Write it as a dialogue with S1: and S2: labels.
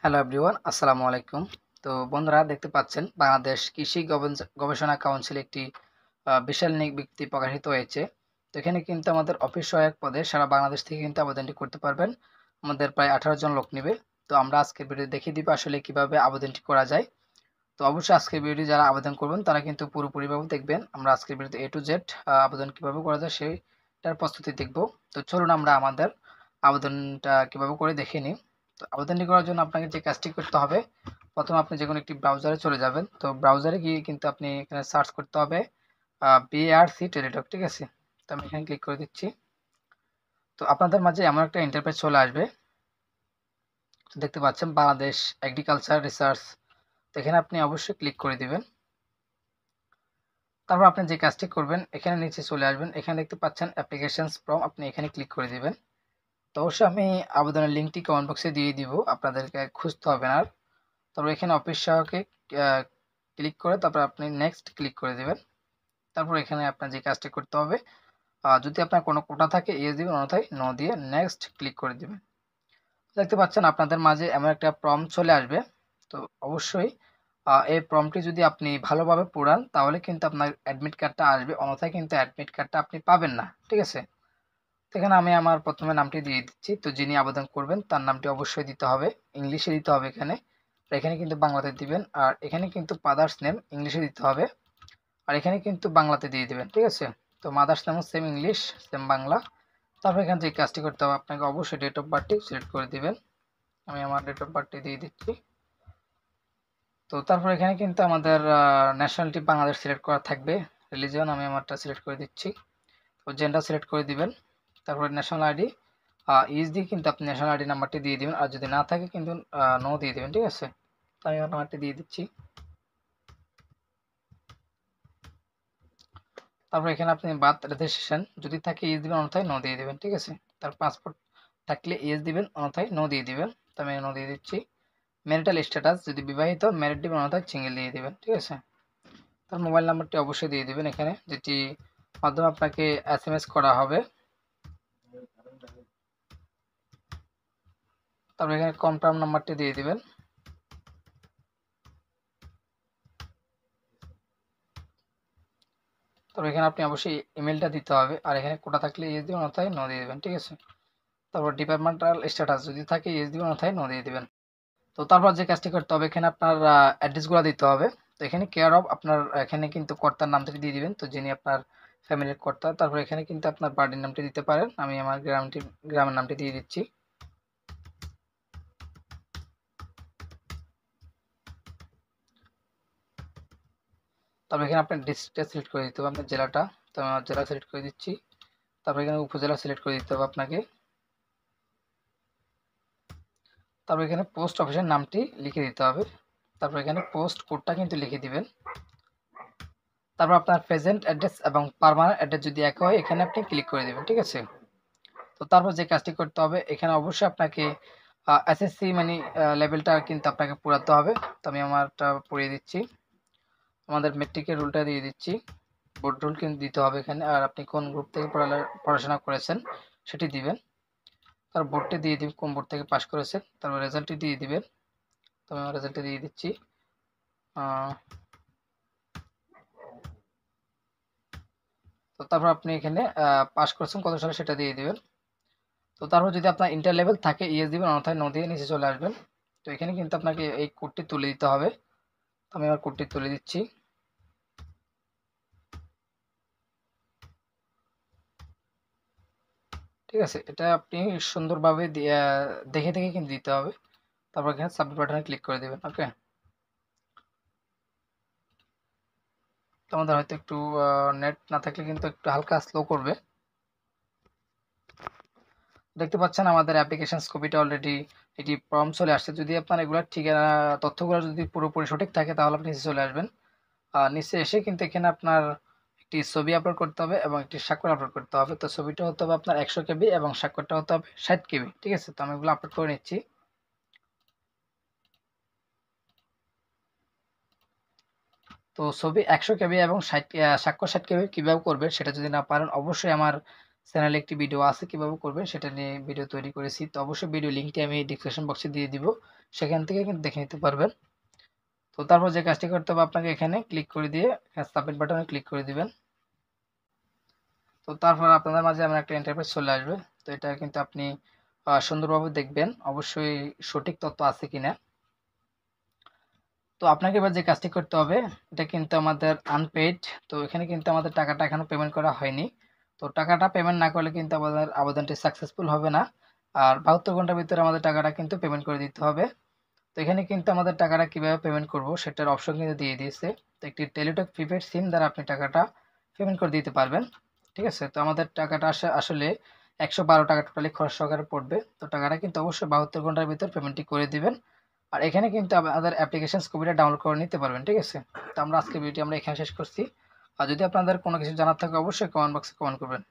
S1: Hello everyone, আসসালামু আলাইকুম। তো বন্ধুরা দেখতে পাচ্ছেন বাংলাদেশ কৃষি গবেষণা কাউন্সিল একটি বিশাল নিয়োগ বিজ্ঞপ্তি প্রকাশিত হয়েছে। তো এখানে কিন্তু আমাদের অফিস সহায়ক পদে সারা বাংলাদেশ থেকে কিন্তু আবেদনটি করতে পারবেন। আমাদের প্রায় 18 জন লোক নেবে। তো আমরা আজকের ভিডিও দেখিয়ে দিব আসলে কিভাবে আবেদনটি করা যায়। তো অবশ্যই আজকের ভিডিওটি যারা আবেদন করবেন তারা কিন্তু পুরোপুরিভাবে দেখবেন। আমরা আজকের ভিডিওতে A to Z আবেদন কিভাবে করা যায় সেটার প্রস্তুতি দেখব। তো চলুন আমরা আমাদের আবেদনটা কিভাবে করে দেখে নিই। তো আবেদনটি করার জন্য আপনাকে যে কাজটি করতে হবে, প্রথমে আপনি যেকোনো একটি ব্রাউজারে চলে যাবেন। তো ব্রাউজারে গিয়ে কিন্তু আপনি এখানে সার্চ করতে হবে BRC টেলিটক, ঠিক আছে? তো আমি এখানে ক্লিক করে দিচ্ছি। তো আপনাদের মাঝে এমন একটা ইন্টারফেস চলে আসবে। তো দেখতে পাচ্ছেন বাংলাদেশ এগ্রিকালচার রিসার্চ। তো এখানে আপনি অবশ্যই ক্লিক করে দিবেন। তারপর আপনি যে কাজটি করবেন, এখানে নিচে চলে আসবেন। এখানে দেখতে পাচ্ছেন অ্যাপ্লিকেশনস ফর্ম, আপনি এখানে ক্লিক করে দিবেন। তো অবশ্যই আমি আবেদনের লিঙ্কটি কমেন্ট বক্সে দিয়ে দিব, আপনাদেরকে খুঁজতে হবে না আর। তারপর এখানে অফিস সহায়কে ক্লিক করে তারপর আপনি নেক্সট ক্লিক করে দেবেন। তারপর এখানে আপনার যে কাজটি করতে হবে, যদি আপনার কোনো কোটা থাকে ইয়েস দিবেন, অন্যথায় নো দিয়ে নেক্সট ক্লিক করে দিবেন। দেখতে পাচ্ছেন আপনাদের মাঝে এমন একটা প্রম্পট চলে আসবে। তো অবশ্যই এই প্রম্পটটি যদি আপনি ভালোভাবে পড়ান তাহলে কিন্তু আপনার অ্যাডমিট কার্ডটা আসবে, অন্যথায় কিন্তু অ্যাডমিট কার্ডটা আপনি পাবেন না, ঠিক আছে? তো এখানে আমি আমার প্রথমে নামটি দিয়ে দিচ্ছি। তো যিনি আবেদন করবেন তার নামটি অবশ্যই দিতে হবে, ইংলিশে দিতে হবে এখানে। আর এখানে কিন্তু বাংলাতে দিবেন, আর এখানে কিন্তু ফাদার্স নেম ইংলিশে দিতে হবে, আর এখানে কিন্তু বাংলাতে দিয়ে দিবেন, ঠিক আছে? তো মাদার্স নেমও সেম ইংলিশ সেম বাংলা। তারপর এখান থেকে কাজটি করতে হবে, আপনাকে অবশ্যই ডেট অফ বার্থটি সিলেক্ট করে দিবেন। আমি আমার ডেট অফ বার্থটি দিয়ে দিচ্ছি। তো তারপর এখানে কিন্তু আমাদের ন্যাশনালিটি বাংলাদেশ সিলেক্ট করা থাকবে। রিলিজিয়ন আমি আমারটা সিলেক্ট করে দিচ্ছি। তো জেন্ডার সিলেক্ট করে দিবেন। তারপরে ন্যাশনাল আইডি ইজ দিয়ে কিন্তু আপনি ন্যাশনাল আইডি নাম্বারটি দিয়ে দিবেন, আর যদি না থাকে কিন্তু নো দিয়ে দিবেন, ঠিক আছে? তো আমি আমার নাম্বারটি দিয়ে দিচ্ছি। তারপর এখানে আপনি বার্থ রেজিস্ট্রেশন যদি থাকে ইজ দিবেন, অন্যথায় নো দিয়ে দিবেন, ঠিক আছে? তার পাসপোর্ট থাকলে ইজ দিবেন, অন্যথায় নো দিয়ে দিবেন। তো আমি নো দিয়ে দিচ্ছি। ম্যারিটাল স্ট্যাটাস যদি বিবাহিত ম্যারিড দিবেন, অন্যথায় সিঙ্গেল দিয়ে দিবেন, ঠিক আছে? তার মোবাইল নাম্বারটি অবশ্যই দিয়ে দিবেন এখানে, যেটি মাধ্যমে আপনাকে SMS করা হবে। তারপর এখানে কনফার্ম নাম্বারটি দিয়ে দিবেন। তারপর এখানে আপনি অবশ্যই ইমেলটা দিতে হবে, আর এখানে কোটা থাকলে ইয়েস দিবেন, অন্যথায় নো দিয়ে দেবেন, ঠিক আছে? তারপর ডিপার্টমেন্টাল স্ট্যাটাস যদি থাকে ইয়েস দিবেন, অন্যথায় নো দিয়ে দিবেন। তো তারপর যে কাজটি করতে হবে, এখানে আপনার অ্যাড্রেসগুলো দিতে হবে। তো এখানে কেয়ার অফ আপনার এখানে কিন্তু কর্তার নামটি দিয়ে দিবেন, তো যিনি আপনার ফ্যামিলির কর্তা। তারপর এখানে কিন্তু আপনার বাড়ির নামটি দিতে পারেন, আমি আমার গ্রামের নামটি দিয়ে দিচ্ছি। তারপর এখানে আপনার ডিস্ট্রিক্টটা সিলেক্ট করে দিতে হবে, আপনার জেলাটা। তো আমি আমার জেলা সিলেক্ট করে দিচ্ছি। তারপর এখানে উপজেলা সিলেক্ট করে দিতে হবে আপনাকে। তারপর এখানে পোস্ট অফিসের নামটি লিখে দিতে হবে। তারপর এখানে পোস্ট কোডটা কিন্তু লিখে দিবেন। তারপর আপনার প্রেজেন্ট অ্যাড্রেস এবং পার্মানেন্ট অ্যাড্রেস যদি এক হয়, এখানে আপনি ক্লিক করে দেবেন, ঠিক আছে? তো তারপর যে কাজটি করতে হবে, এখানে অবশ্যই আপনাকে SSC মানে লেভেলটা কিন্তু আপনাকে পুরাতে হবে। তো আমি আমারটা পুড়িয়ে দিচ্ছি। আমাদের মেট্রিকের রুলটা দিয়ে দিচ্ছি। বোর্ড রুল কিন্তু দিতে হবে এখানে, আর আপনি কোন গ্রুপ থেকে পড়াশোনা করেছেন সেটি দিবেন। তার বোর্ডটি দিয়ে দিবেন, কোন বোর্ড থেকে পাস করেছেন। তারপর রেজাল্টটি দিয়ে দিবেন। তো আমি আমার রেজাল্টটি দিয়ে দিচ্ছি। তো তারপর আপনি এখানে পাস করছেন কত সালে সেটা দিয়ে দিবেন। তো তারপর যদি আপনার ইন্টার লেভেল থাকে ইয়েস দিবেন, অন্যথায় নো দিয়ে নিচে চলে আসবেন। তো এখানে কিন্তু আপনাকে এই কোডটি তুলে দিতে হবে। তো আমি আমার কোডটি তুলে দিচ্ছি। ঠিক আছে, এটা আপনি সুন্দরভাবে দেখে দেখে কিন্তু দিতে হবে। তারপর এখানে সাবমিট বাটনে ক্লিক করে দেবেন। ওকে, তো আমাদের হয়তো একটু নেট না থাকলে কিন্তু একটু হালকা স্লো করবে। দেখতে পাচ্ছেন আমাদের অ্যাপ্লিকেশন কপিটা অলরেডি এটি ফর্ম চলে আসছে। যদি আপনার এগুলো ঠিক তথ্যগুলো যদি পুরোপুরি সঠিক থাকে তাহলে আপনি নিচে চলে আসবেন। নিচে এসে কিন্তু এখানে আপনার একটি ছবি আপলোড করতে হবে এবং একটি স্বাক্ষর আপলোড করতে হবে। তো ছবিটা হতে হবে আপনার 100 KB এবং স্বাক্ষরটা হতে হবে 60 KB, ঠিক আছে? তো আমি এগুলো আপলোড করে নিচ্ছি। তো ছবি 100 KB এবং স্বাক্ষর 60 KB কীভাবে করবে সেটা যদি না পারেন, অবশ্যই আমার চ্যানেলে একটি ভিডিও আছে কিভাবে করবেন সেটা নিয়ে ভিডিও তৈরি করেছি। তো অবশ্যই ভিডিও লিঙ্কটি আমি ডিসক্রিপশন বক্সে দিয়ে দিব, সেখান থেকে কিন্তু দেখে নিতে পারবেন। তো তারপর যে কাজটি করতে হবে, আপনাকে এখানে ক্লিক করে দিয়ে সাবমিট বাটনে ক্লিক করে দিবেন। তো তারপর আপনাদের মাঝে এমন একটা ইন্টারফেস চলে আসবে। তো এটা কিন্তু আপনি সুন্দরভাবে দেখবেন অবশ্যই সঠিক তথ্য আছে কিনা। তো আপনাকে এবার যে কাজটি করতে হবে, এটা কিন্তু আমাদের আনপেইড। তো এখানে কিন্তু আমাদের টাকাটা এখনো পেমেন্ট করা হয়নি। তো টাকাটা পেমেন্ট না করলে কিন্তু আমাদের আবেদনটি সাকসেসফুল হবে না। আর 72 ঘন্টার ভিতরে আমাদের টাকাটা কিন্তু পেমেন্ট করে দিতে হবে। তো এখানে কিন্তু আমাদের টাকাটা কিভাবে পেমেন্ট করব সেটার অপশন কিন্তু দিয়ে দিয়েছে। তো একটি টেলিটক প্রিপেড সিম দ্বারা আপনি টাকাটা পেমেন্ট করে দিতে পারবেন। ঠিক আছে, তো আমাদের টাকাটা আসলে 112 টাকা টোটালি খরচ সহকারে পড়বে। তো টাকাটা কিন্তু অবশ্যই 72 ঘন্টার ভিতর পেমেন্টটি করে দিবেন। আর এখানে কিন্তু আমাদের অ্যাপ্লিকেশন কপিটা ডাউনলোড করে নিতে পারবেন। ঠিক আছে, তো আমরা আজকে ভিডিও আমরা এখানে শেষ করছি। আর যদি আপনাদের কোনো কিছু জানার থাকে অবশ্যই কমেন্ট বক্সে কমেন্ট করবেন।